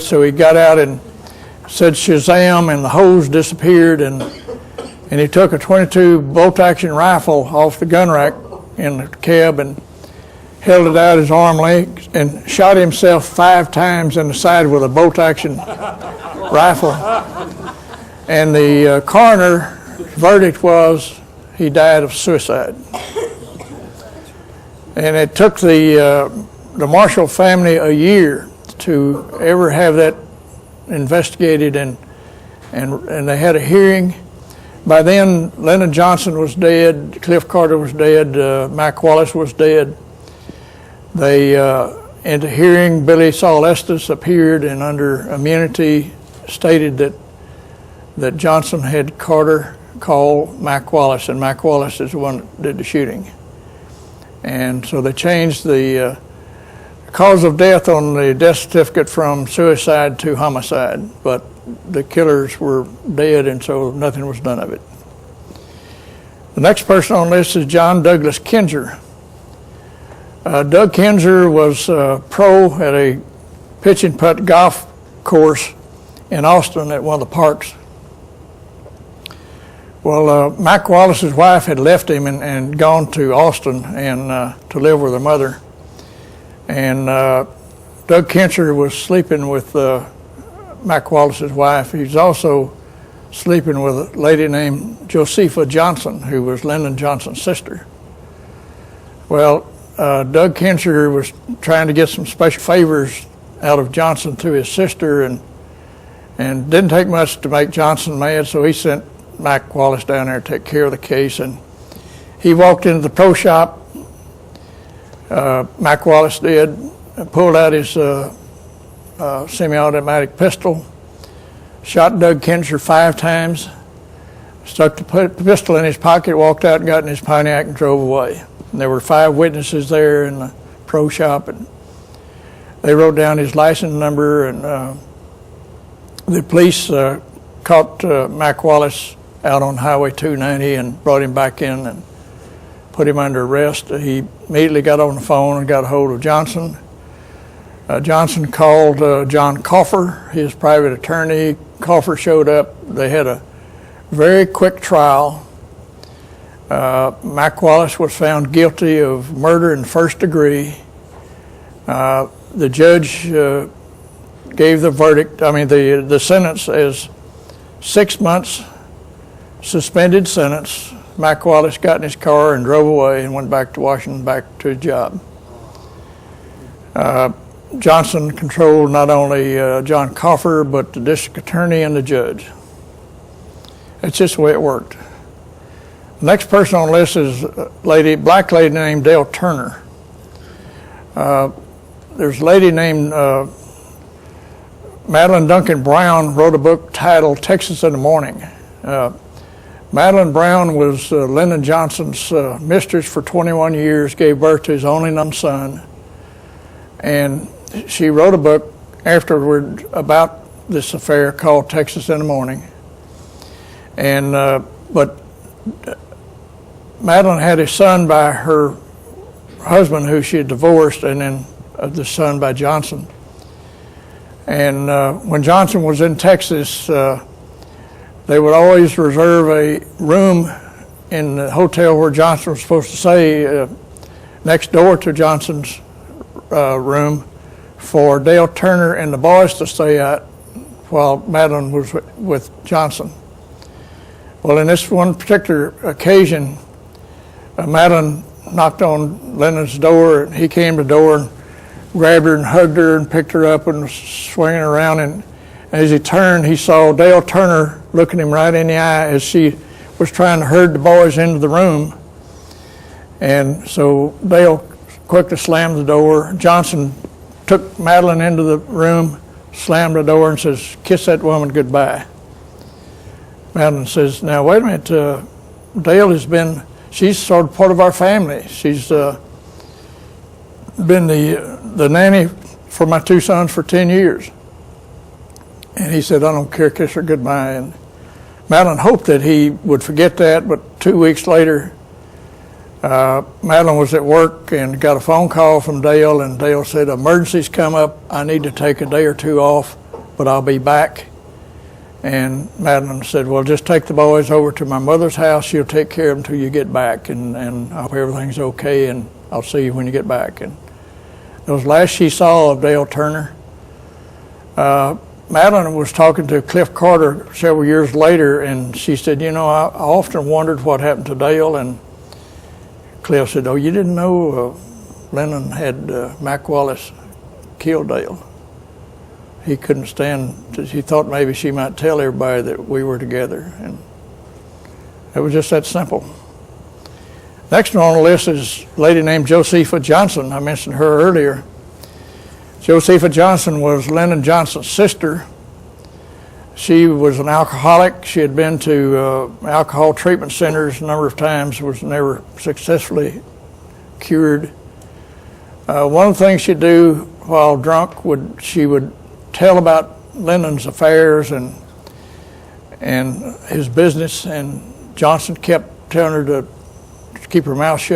So he got out and said Shazam, and the hose disappeared, and he took a .22 bolt-action rifle off the gun rack in the cab and held it out his arm length and shot himself 5 times in the side with a bolt-action rifle. And the coroner verdict was he died of suicide. And it took the Marshall family a year to ever have that investigated, and they had a hearing. By then, Lyndon Johnson was dead, Cliff Carter was dead, Mac Wallace was dead. They, in the hearing, Billy Saul Estes appeared and under immunity stated that Johnson had Carter call Mac Wallace, and Mac Wallace is the one that did the shooting. And so they changed the cause of death on the death certificate from suicide to homicide, but the killers were dead, and so nothing was done of it. The next person on the list is John Douglas Kinzer. Doug Kinzer was pro at a pitch and putt golf course in Austin at one of the parks. Well, Mac Wallace's wife had left him and gone to Austin and to live with her mother. And Doug Kinzer was sleeping with Mac Wallace's wife. He was also sleeping with a lady named Josepha Johnson, who was Lyndon Johnson's sister. Well, Doug Kinzer was trying to get some special favors out of Johnson through his sister, and didn't take much to make Johnson mad, so he sent Mac Wallace down there to take care of the case. And he walked into the pro shop, Mac Wallace did, pulled out his semi-automatic pistol, shot Doug Kinzer 5 times, stuck the pistol in his pocket, walked out and got in his Pontiac and drove away. And there were 5 witnesses there in the pro shop, and they wrote down his license number, and the police caught Mac Wallace out on Highway 290 and brought him back in and put him under arrest. He immediately got on the phone and got a hold of Johnson. Johnson called John Coffer, his private attorney. Coffer showed up. They had a very quick trial. Mac Wallace was found guilty of murder in the 1st degree. The judge gave the verdict, the sentence as 6 months suspended sentence. Mac Wallace got in his car and drove away and went back to Washington, back to his job. Johnson controlled not only John Coffer, but the district attorney and the judge. That's just the way it worked. The next person on the list is a black lady named Dale Turner. There's a lady named Madeline Duncan Brown wrote a book titled Texas in the Morning. Madeline Brown was Lyndon Johnson's mistress for 21 years, gave birth to his only known son, and she wrote a book afterward about this affair called Texas in the Morning. And but Madeline had a son by her husband who she had divorced, and then the son by Johnson. And when Johnson was in Texas, they would always reserve a room in the hotel where Johnson was supposed to stay next door to Johnson's room for Dale Turner and the boys to stay at while Madeline was with Johnson. Well, in this one particular occasion, Madeline knocked on Lyndon's door, and he came to the door and grabbed her and hugged her and picked her up and was swinging around, and as he turned, he saw Dale Turner looking him right in the eye as she was trying to herd the boys into the room. And so Dale quickly slammed the door. Johnson took Madeline into the room, slammed the door, and says, "Kiss that woman goodbye." Madeline says, "Now wait a minute, Dale she's sort of part of our family. She's been the nanny for my 2 sons for 10 years. And he said, "I don't care, kiss her goodbye." And Madeline hoped that he would forget that, but 2 weeks later, Madeline was at work and got a phone call from Dale, and Dale said, "Emergency's come up. I need to take a day or 2 off. but I'll be back. And Madeline said, well, just take the boys over to my mother's house. She'll take care of them until you get back, and I hope everything's okay, and I'll see you when you get back. And it was last she saw of Dale Turner. Madeline was talking to Cliff Carter several years later, and she said, I often wondered what happened to Dale. And Cliff said, oh, you didn't know Lennon had Mac Wallace killed Dale. He couldn't stand, he thought maybe she might tell everybody that we were together. And it was just that simple. Next one on the list is a lady named Josepha Johnson. I mentioned her earlier. Josepha Johnson was Lyndon Johnson's sister. She was an alcoholic. She had been to alcohol treatment centers a number of times, was never successfully cured. One of the things she'd do while drunk, she would tell about Lyndon's affairs and his business, and Johnson kept telling her to keep her mouth shut.